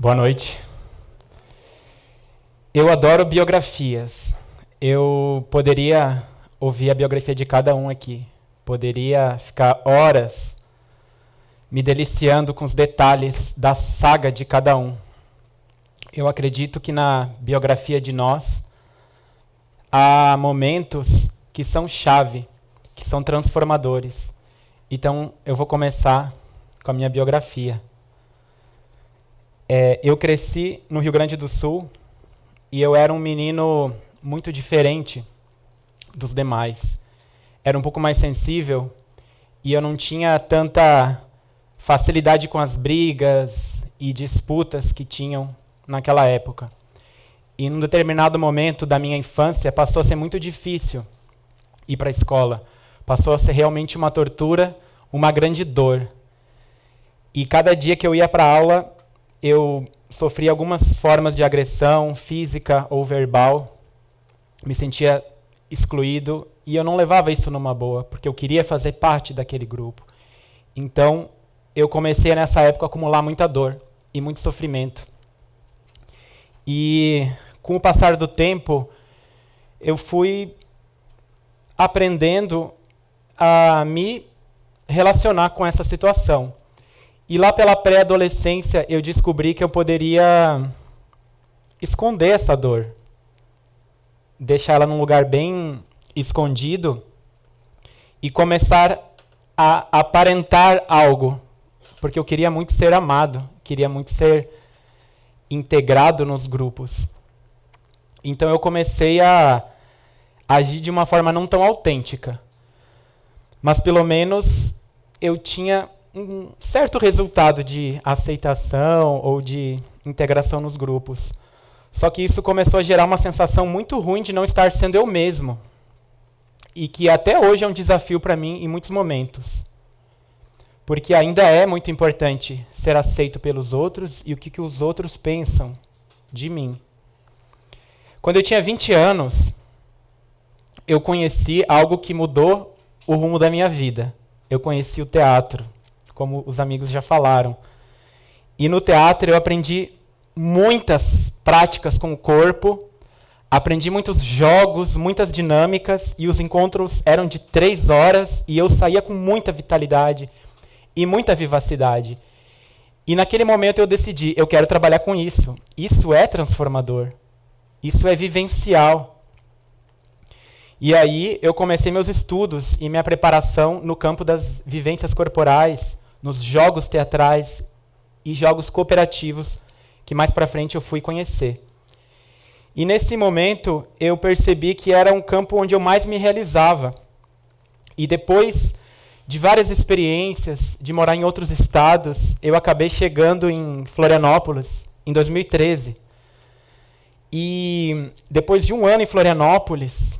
Boa noite. Eu adoro biografias. Eu poderia ouvir a biografia de cada um aqui. Poderia ficar horas me deliciando com os detalhes da saga de cada um. Eu acredito que na biografia de nós há momentos que são chave, que são transformadores. Então, eu vou começar com a minha biografia. Eu cresci no Rio Grande do Sul e eu era um menino muito diferente dos demais. Era um pouco mais sensível e eu não tinha tanta facilidade com as brigas e disputas que tinham naquela época. E num determinado momento da minha infância passou a ser muito difícil ir para a escola. Passou a ser realmente uma tortura, uma grande dor. E cada dia que eu ia para a aula, eu sofria algumas formas de agressão física ou verbal, me sentia excluído e eu não levava isso numa boa, porque eu queria fazer parte daquele grupo. Então, eu comecei nessa época a acumular muita dor e muito sofrimento. E com o passar do tempo, eu fui aprendendo a me relacionar com essa situação. E lá pela pré-adolescência eu descobri que eu poderia esconder essa dor, deixar ela num lugar bem escondido e começar a aparentar algo, porque eu queria muito ser amado, queria muito ser integrado nos grupos. Então eu comecei a agir de uma forma não tão autêntica, mas pelo menos eu tinha um certo resultado de aceitação ou de integração nos grupos. Só que isso começou a gerar uma sensação muito ruim de não estar sendo eu mesmo. E que até hoje é um desafio para mim em muitos momentos. Porque ainda é muito importante ser aceito pelos outros e o que os outros pensam de mim. Quando eu tinha 20 anos, eu conheci algo que mudou o rumo da minha vida. Eu conheci o teatro, como os amigos já falaram. E no teatro eu aprendi muitas práticas com o corpo, aprendi muitos jogos, muitas dinâmicas, e os encontros eram de 3 horas, e eu saía com muita vitalidade e muita vivacidade. E naquele momento eu decidi, eu quero trabalhar com isso. Isso é transformador. Isso é vivencial. E aí eu comecei meus estudos e minha preparação no campo das vivências corporais, nos jogos teatrais e jogos cooperativos, que mais para frente eu fui conhecer. E nesse momento eu percebi que era um campo onde eu mais me realizava. E depois de várias experiências, de morar em outros estados, eu acabei chegando em Florianópolis em 2013. E depois de um ano em Florianópolis,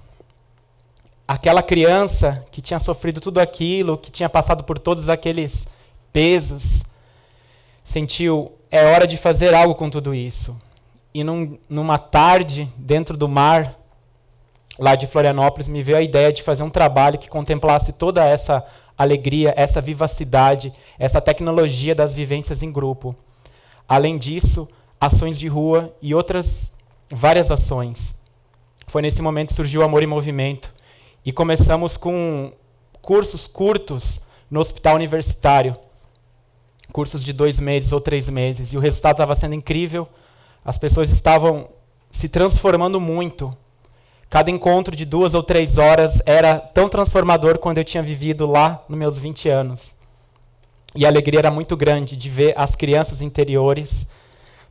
aquela criança que tinha sofrido tudo aquilo, que tinha passado por todos aqueles pesos, sentiu, é hora de fazer algo com tudo isso. E numa tarde, dentro do mar, lá de Florianópolis, me veio a ideia de fazer um trabalho que contemplasse toda essa alegria, essa vivacidade, essa tecnologia das vivências em grupo. Além disso, ações de rua e outras várias ações. Foi nesse momento que surgiu o Amor em Movimento. E começamos com cursos curtos no hospital universitário. Cursos de 2 meses ou 3 meses. E o resultado estava sendo incrível. As pessoas estavam se transformando muito. Cada encontro de 2 ou 3 horas era tão transformador quanto eu tinha vivido lá nos meus 20 anos. E a alegria era muito grande de ver as crianças interiores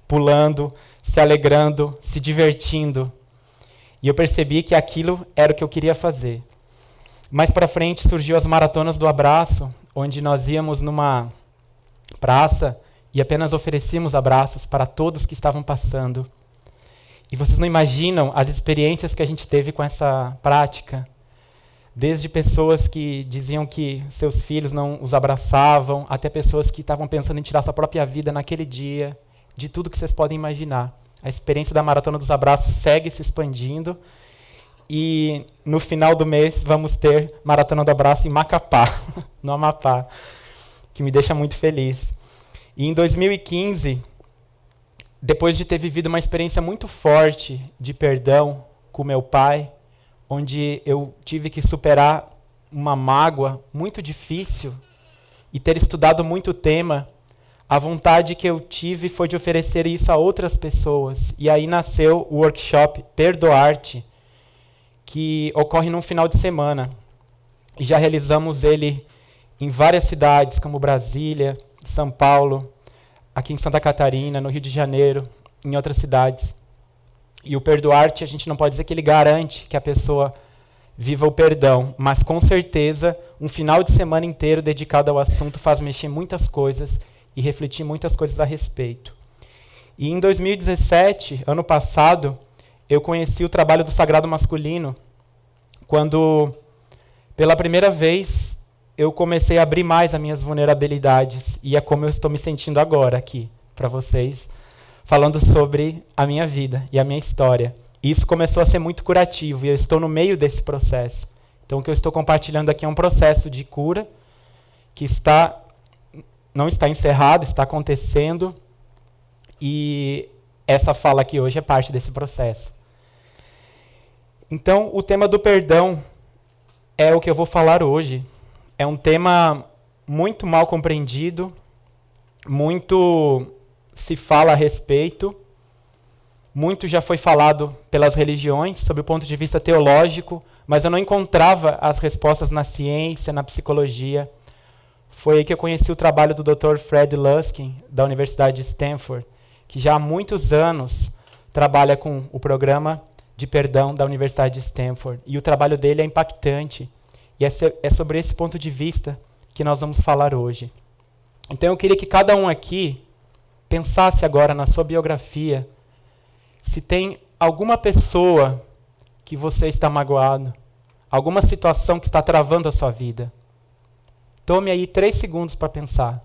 pulando, se alegrando, se divertindo. E eu percebi que aquilo era o que eu queria fazer. Mais para frente surgiu as maratonas do abraço, onde nós íamos numa praça e apenas oferecíamos abraços para todos que estavam passando. E vocês não imaginam as experiências que a gente teve com essa prática. Desde pessoas que diziam que seus filhos não os abraçavam, até pessoas que estavam pensando em tirar sua própria vida naquele dia, de tudo que vocês podem imaginar. A experiência da Maratona dos Abraços segue se expandindo e no final do mês vamos ter Maratona do Abraço em Macapá, no Amapá, que me deixa muito feliz. E em 2015, depois de ter vivido uma experiência muito forte de perdão com meu pai, onde eu tive que superar uma mágoa muito difícil e ter estudado muito o tema, a vontade que eu tive foi de oferecer isso a outras pessoas. E aí nasceu o workshop Perdoar-te, que ocorre num final de semana. E já realizamos ele em várias cidades, como Brasília, São Paulo, aqui em Santa Catarina, no Rio de Janeiro, em outras cidades. E o Perdoar-te, a gente não pode dizer que ele garante que a pessoa viva o perdão, mas com certeza um final de semana inteiro dedicado ao assunto faz mexer muitas coisas e refletir muitas coisas a respeito. E em 2017, ano passado, eu conheci o trabalho do Sagrado Masculino, quando, pela primeira vez, eu comecei a abrir mais as minhas vulnerabilidades, e é como eu estou me sentindo agora aqui, para vocês, falando sobre a minha vida e a minha história. E isso começou a ser muito curativo, e eu estou no meio desse processo. Então, o que eu estou compartilhando aqui é um processo de cura que não está encerrado, está acontecendo, e essa fala aqui hoje é parte desse processo. Então, o tema do perdão é o que eu vou falar hoje. É um tema muito mal compreendido, muito se fala a respeito, muito já foi falado pelas religiões, sob o ponto de vista teológico, mas eu não encontrava as respostas na ciência, na psicologia. Foi aí que eu conheci o trabalho do Dr. Fred Luskin, da Universidade de Stanford, que já há muitos anos trabalha com o programa de perdão da Universidade de Stanford. E o trabalho dele é impactante. E é sobre esse ponto de vista que nós vamos falar hoje. Então eu queria que cada um aqui pensasse agora na sua biografia, se tem alguma pessoa que você está magoado, alguma situação que está travando a sua vida. Tome aí 3 segundos para pensar.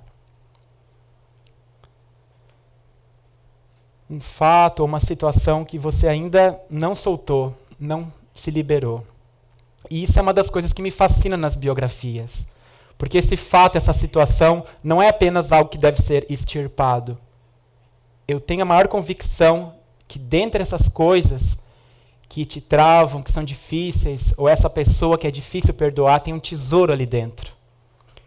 Um fato ou uma situação que você ainda não soltou, não se liberou. E isso é uma das coisas que me fascina nas biografias. Porque esse fato, essa situação, não é apenas algo que deve ser extirpado. Eu tenho a maior convicção que dentre essas coisas que te travam, que são difíceis, ou essa pessoa que é difícil perdoar, tem um tesouro ali dentro.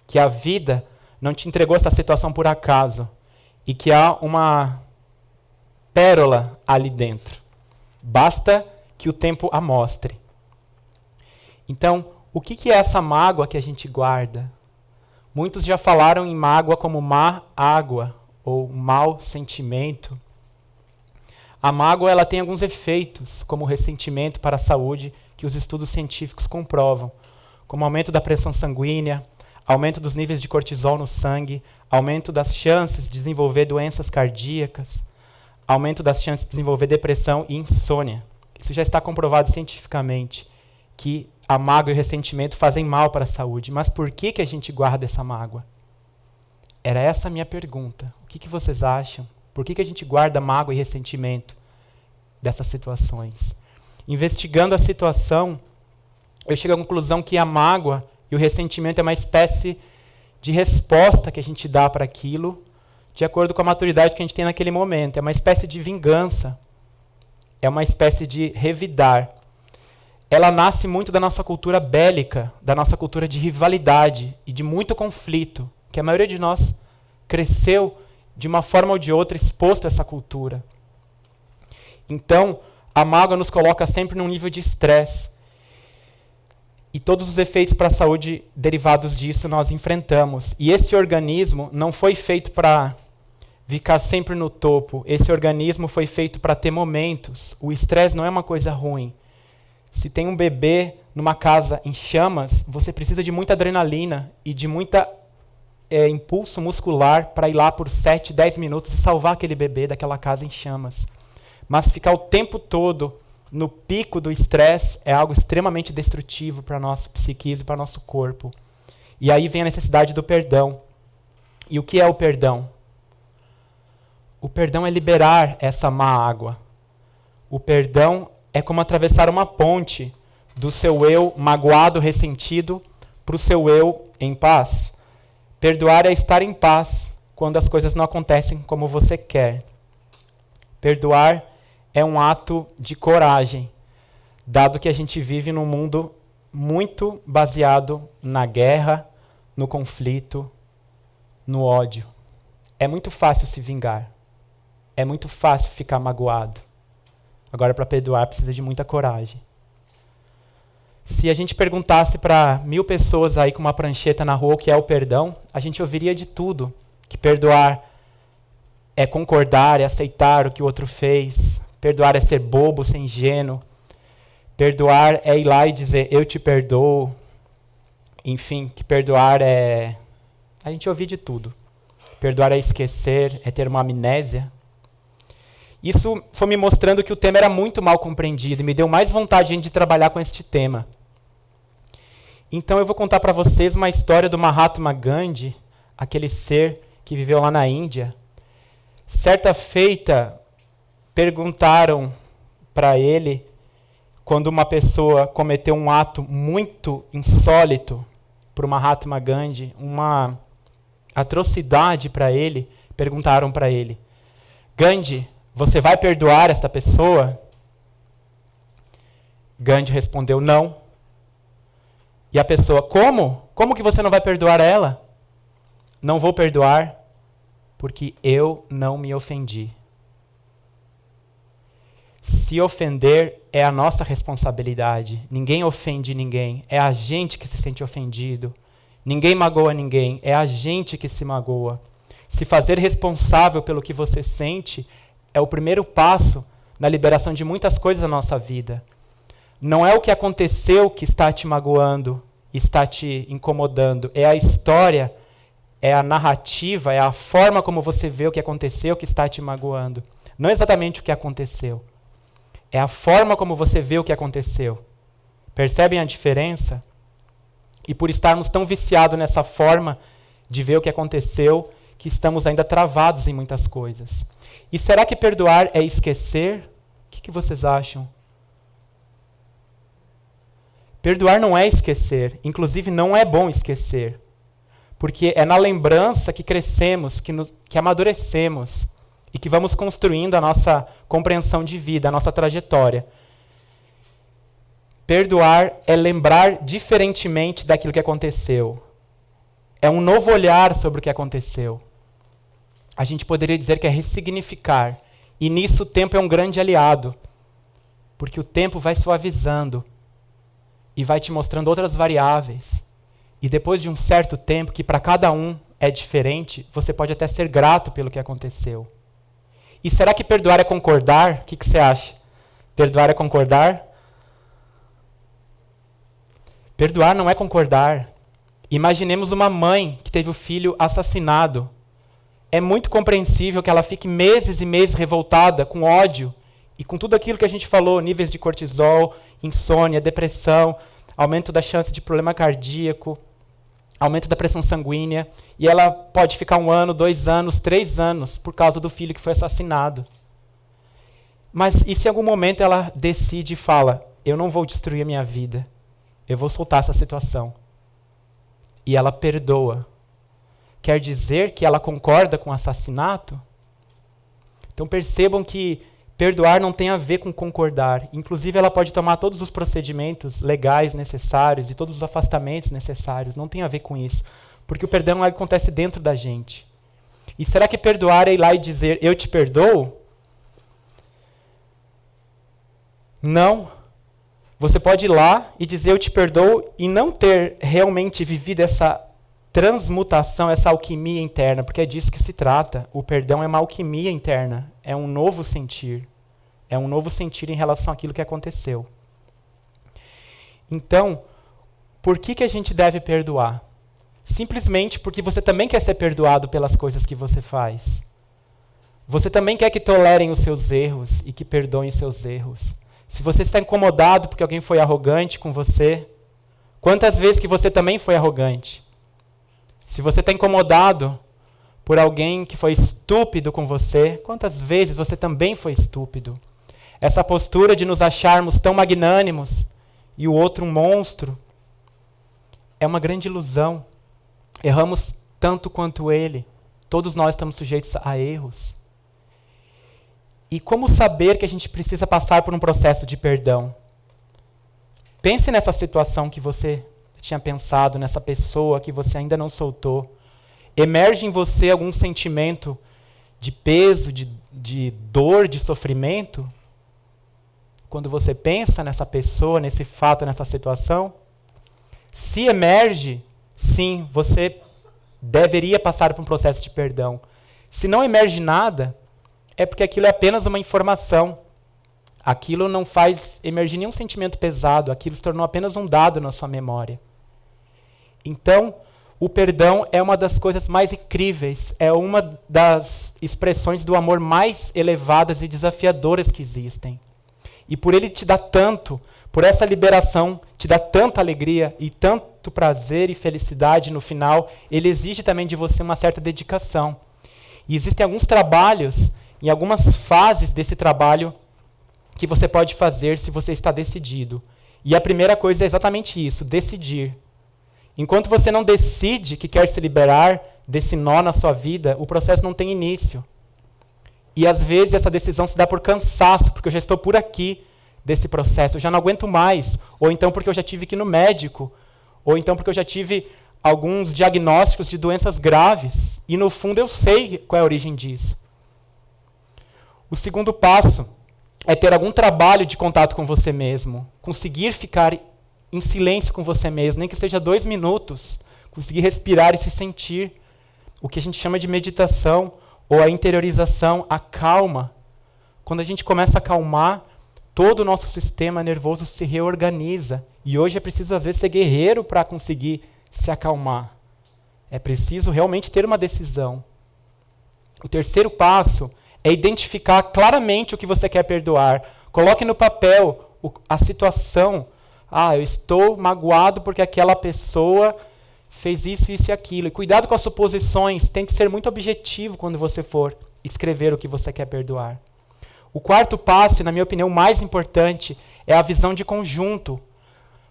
Que a vida não te entregou essa situação por acaso. E que há uma pérola ali dentro. Basta que o tempo a mostre. Então, o que é essa mágoa que a gente guarda? Muitos já falaram em mágoa como má água, ou mau sentimento. A mágoa ela tem alguns efeitos, como o ressentimento para a saúde, que os estudos científicos comprovam, como aumento da pressão sanguínea, aumento dos níveis de cortisol no sangue, aumento das chances de desenvolver doenças cardíacas, aumento das chances de desenvolver depressão e insônia. Isso já está comprovado cientificamente, que a mágoa e o ressentimento fazem mal para a saúde. Mas por que a gente guarda essa mágoa? Era essa a minha pergunta. O que vocês acham? Por que a gente guarda mágoa e ressentimento dessas situações? Investigando a situação, eu chego à conclusão que a mágoa e o ressentimento é uma espécie de resposta que a gente dá para aquilo, de acordo com a maturidade que a gente tem naquele momento. É uma espécie de vingança. É uma espécie de revidar. Ela nasce muito da nossa cultura bélica, da nossa cultura de rivalidade e de muito conflito, que a maioria de nós cresceu de uma forma ou de outra exposto a essa cultura. Então, a mágoa nos coloca sempre num nível de estresse. E todos os efeitos para a saúde derivados disso nós enfrentamos. E esse organismo não foi feito para ficar sempre no topo. Esse organismo foi feito para ter momentos. O estresse não é uma coisa ruim. Se tem um bebê numa casa em chamas, você precisa de muita adrenalina e de muita impulso muscular para ir lá por 7, 10 minutos e salvar aquele bebê daquela casa em chamas. Mas ficar o tempo todo no pico do estresse é algo extremamente destrutivo para nosso psiquismo, para nosso corpo. E aí vem a necessidade do perdão. E o que é o perdão? O perdão é liberar essa má água. O perdão é como atravessar uma ponte do seu eu magoado, ressentido, para o seu eu em paz. Perdoar é estar em paz quando as coisas não acontecem como você quer. Perdoar é um ato de coragem, dado que a gente vive num mundo muito baseado na guerra, no conflito, no ódio. É muito fácil se vingar. É muito fácil ficar magoado. Agora, para perdoar, precisa de muita coragem. Se a gente perguntasse para 1000 pessoas aí com uma prancheta na rua o que é o perdão, a gente ouviria de tudo. Que perdoar é concordar, é aceitar o que o outro fez. Perdoar é ser bobo, ser ingênuo. Perdoar é ir lá e dizer, eu te perdoo. Enfim, que perdoar é... A gente ouve de tudo. Perdoar é esquecer, é ter uma amnésia. Isso foi me mostrando que o tema era muito mal compreendido e me deu mais vontade de trabalhar com este tema. Então eu vou contar para vocês uma história do Mahatma Gandhi, aquele ser que viveu lá na Índia. Certa feita, perguntaram para ele, quando uma pessoa cometeu um ato muito insólito para o Mahatma Gandhi, uma atrocidade para ele, perguntaram para ele, Gandhi, você vai perdoar esta pessoa? Gandhi respondeu, não. E a pessoa, como? Como que você não vai perdoar ela? Não vou perdoar, porque eu não me ofendi. Se ofender é a nossa responsabilidade. Ninguém ofende ninguém. É a gente que se sente ofendido. Ninguém magoa ninguém. É a gente que se magoa. Se fazer responsável pelo que você sente é o primeiro passo na liberação de muitas coisas na nossa vida. Não é o que aconteceu que está te magoando, está te incomodando. É a história, é a narrativa, é a forma como você vê o que aconteceu que está te magoando. Não exatamente o que aconteceu. É a forma como você vê o que aconteceu. Percebem a diferença? E por estarmos tão viciados nessa forma de ver o que aconteceu, que estamos ainda travados em muitas coisas. E será que perdoar é esquecer? O que vocês acham? Perdoar não é esquecer. Inclusive, não é bom esquecer. Porque é na lembrança que crescemos, que amadurecemos e que vamos construindo a nossa compreensão de vida, a nossa trajetória. Perdoar é lembrar diferentemente daquilo que aconteceu. É um novo olhar sobre o que aconteceu. A gente poderia dizer que é ressignificar. E nisso o tempo é um grande aliado. Porque o tempo vai suavizando e vai te mostrando outras variáveis. E depois de um certo tempo, que para cada um é diferente, você pode até ser grato pelo que aconteceu. E será que perdoar é concordar? O que você acha? Perdoar é concordar? Perdoar não é concordar. Imaginemos uma mãe que teve o filho assassinado. É muito compreensível que ela fique meses e meses revoltada, com ódio, e com tudo aquilo que a gente falou, níveis de cortisol, insônia, depressão, aumento da chance de problema cardíaco, aumento da pressão sanguínea, e ela pode ficar 1 ano, 2 anos, 3 anos por causa do filho que foi assassinado. Mas e se em algum momento ela decide e fala, eu não vou destruir a minha vida, eu vou soltar essa situação. E ela perdoa. Quer dizer que ela concorda com o assassinato? Então percebam que perdoar não tem a ver com concordar. Inclusive, ela pode tomar todos os procedimentos legais necessários e todos os afastamentos necessários. Não tem a ver com isso. Porque o perdão acontece dentro da gente. E será que perdoar é ir lá e dizer, eu te perdoo? Não. Você pode ir lá e dizer, eu te perdoo, e não ter realmente vivido essa transmutação, essa alquimia interna, porque é disso que se trata. O perdão é uma alquimia interna, é um novo sentir. É um novo sentir em relação àquilo que aconteceu. Então, por que a gente deve perdoar? Simplesmente porque você também quer ser perdoado pelas coisas que você faz. Você também quer que tolerem os seus erros e que perdoem os seus erros. Se você está incomodado porque alguém foi arrogante com você, quantas vezes que você também foi arrogante? Se você está incomodado por alguém que foi estúpido com você, quantas vezes você também foi estúpido? Essa postura de nos acharmos tão magnânimos e o outro um monstro é uma grande ilusão. Erramos tanto quanto ele. Todos nós estamos sujeitos a erros. E como saber que a gente precisa passar por um processo de perdão? Pense nessa situação que você tinha pensado, nessa pessoa que você ainda não soltou. Emerge em você algum sentimento de peso, de dor, de sofrimento? Quando você pensa nessa pessoa, nesse fato, nessa situação? Se emerge, sim, você deveria passar por um processo de perdão. Se não emerge nada, é porque aquilo é apenas uma informação. Aquilo não faz emergir nenhum sentimento pesado, aquilo se tornou apenas um dado na sua memória. Então, o perdão é uma das coisas mais incríveis, é uma das expressões do amor mais elevadas e desafiadoras que existem. E por ele te dar tanto, por essa liberação, te dá tanta alegria e tanto prazer e felicidade no final, ele exige também de você uma certa dedicação. E existem alguns trabalhos, e algumas fases desse trabalho que você pode fazer se você está decidido. E a primeira coisa é exatamente isso, decidir. Enquanto você não decide que quer se liberar desse nó na sua vida, o processo não tem início. E às vezes essa decisão se dá por cansaço, porque eu já estou por aqui desse processo, eu já não aguento mais, ou então porque eu já tive que ir no médico, ou então porque eu já tive alguns diagnósticos de doenças graves, e no fundo eu sei qual é a origem disso. O segundo passo é ter algum trabalho de contato com você mesmo, conseguir ficar em silêncio com você mesmo, nem que seja 2 minutos, conseguir respirar e se sentir, o que a gente chama de meditação, ou a interiorização, a calma. Quando a gente começa a acalmar, todo o nosso sistema nervoso se reorganiza. E hoje é preciso, às vezes, ser guerreiro para conseguir se acalmar. É preciso realmente ter uma decisão. O terceiro passo é identificar claramente o que você quer perdoar. Coloque no papel a situação. Eu estou magoado porque aquela pessoa fez isso, isso e aquilo. E cuidado com as suposições. Tente ser muito objetivo quando você for escrever o que você quer perdoar. O quarto passo, e na minha opinião, o mais importante, é a visão de conjunto.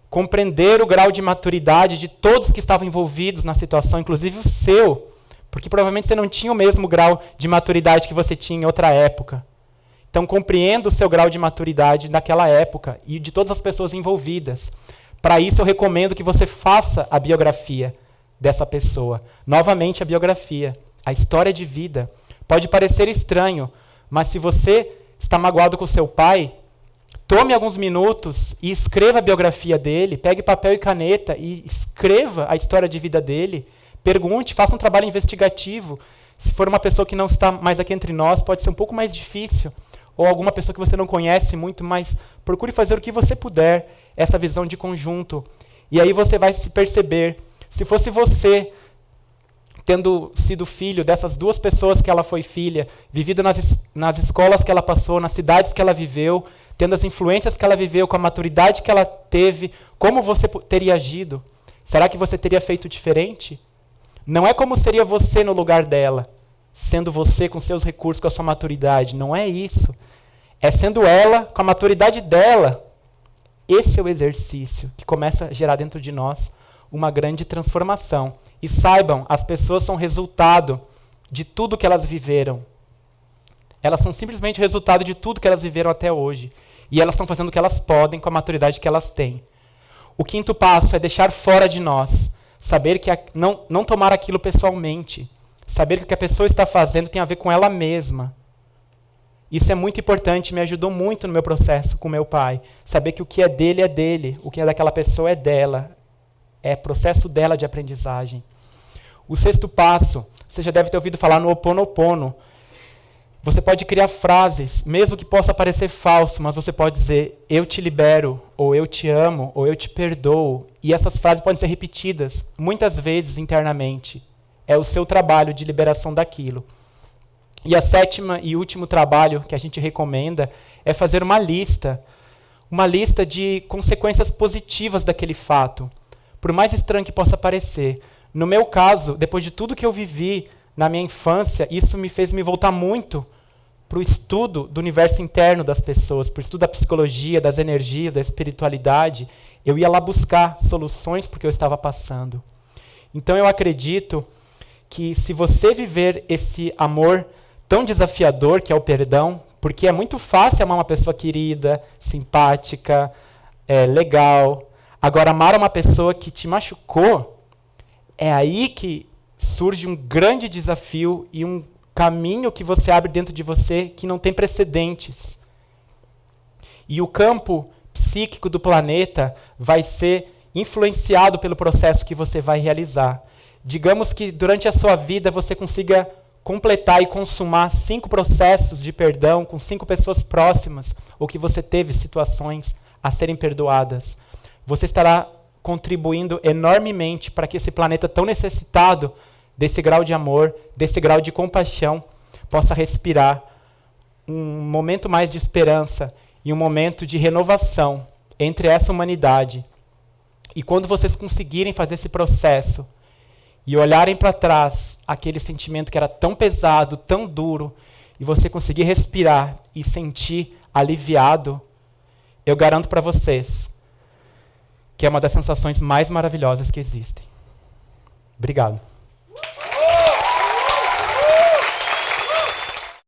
Compreender o grau de maturidade de todos que estavam envolvidos na situação, inclusive o seu. Porque provavelmente você não tinha o mesmo grau de maturidade que você tinha em outra época. Então, compreenda o seu grau de maturidade naquela época e de todas as pessoas envolvidas. Para isso, eu recomendo que você faça a biografia dessa pessoa. Novamente, a biografia, a história de vida. Pode parecer estranho, mas se você está magoado com seu pai, tome alguns minutos e escreva a biografia dele, pegue papel e caneta e escreva a história de vida dele. Pergunte, faça um trabalho investigativo. Se for uma pessoa que não está mais aqui entre nós, pode ser um pouco mais difícil. Ou alguma pessoa que você não conhece muito, mas procure fazer o que você puder, essa visão de conjunto. E aí você vai se perceber. Se fosse você, tendo sido filho dessas 2 pessoas que ela foi filha, vivido nas escolas que ela passou, nas cidades que ela viveu, tendo as influências que ela viveu, com a maturidade que ela teve, como você teria agido? Será que você teria feito diferente? Não é como seria você no lugar dela, sendo você com seus recursos, com a sua maturidade. Não é isso. É sendo ela, com a maturidade dela. Esse é o exercício que começa a gerar dentro de nós uma grande transformação. E saibam, as pessoas são resultado de tudo que elas viveram. Elas são simplesmente resultado de tudo que elas viveram até hoje. E elas estão fazendo o que elas podem com a maturidade que elas têm. O quinto passo é deixar fora de nós. Saber que não tomar aquilo pessoalmente. Saber que o que a pessoa está fazendo tem a ver com ela mesma. Isso é muito importante, me ajudou muito no meu processo com meu pai. Saber que o que é dele, o que é daquela pessoa é dela. É processo dela de aprendizagem. O sexto passo, você já deve ter ouvido falar no Ho Oponopono. Você pode criar frases, mesmo que possa parecer falso, mas você pode dizer, eu te libero, ou eu te amo, ou eu te perdoo. E essas frases podem ser repetidas muitas vezes internamente. É o seu trabalho de liberação daquilo. E a sétima e último trabalho que a gente recomenda é fazer uma lista de consequências positivas daquele fato. Por mais estranho que possa parecer. No meu caso, depois de tudo que eu vivi na minha infância, isso me fez me voltar muito para o estudo do universo interno das pessoas, para o estudo da psicologia, das energias, da espiritualidade. Eu ia lá buscar soluções porque eu estava passando. Então eu acredito que se você viver esse amor tão desafiador, que é o perdão, Porque é muito fácil amar uma pessoa querida, simpática, legal. Agora, amar uma pessoa que te machucou, é aí que surge um grande desafio e um caminho que você abre dentro de você que não tem precedentes. E o campo psíquico do planeta vai ser influenciado pelo processo que você vai realizar. Digamos que durante a sua vida você consiga completar e consumar 5 processos de perdão com 5 pessoas próximas, ou que você teve situações a serem perdoadas. Você estará contribuindo enormemente para que esse planeta tão necessitado desse grau de amor, desse grau de compaixão, possa respirar um momento mais de esperança e um momento de renovação entre essa humanidade. E quando vocês conseguirem fazer esse processo e olharem para trás aquele sentimento que era tão pesado, tão duro, e você conseguir respirar e sentir aliviado, eu garanto para vocês que é uma das sensações mais maravilhosas que existem. Obrigado.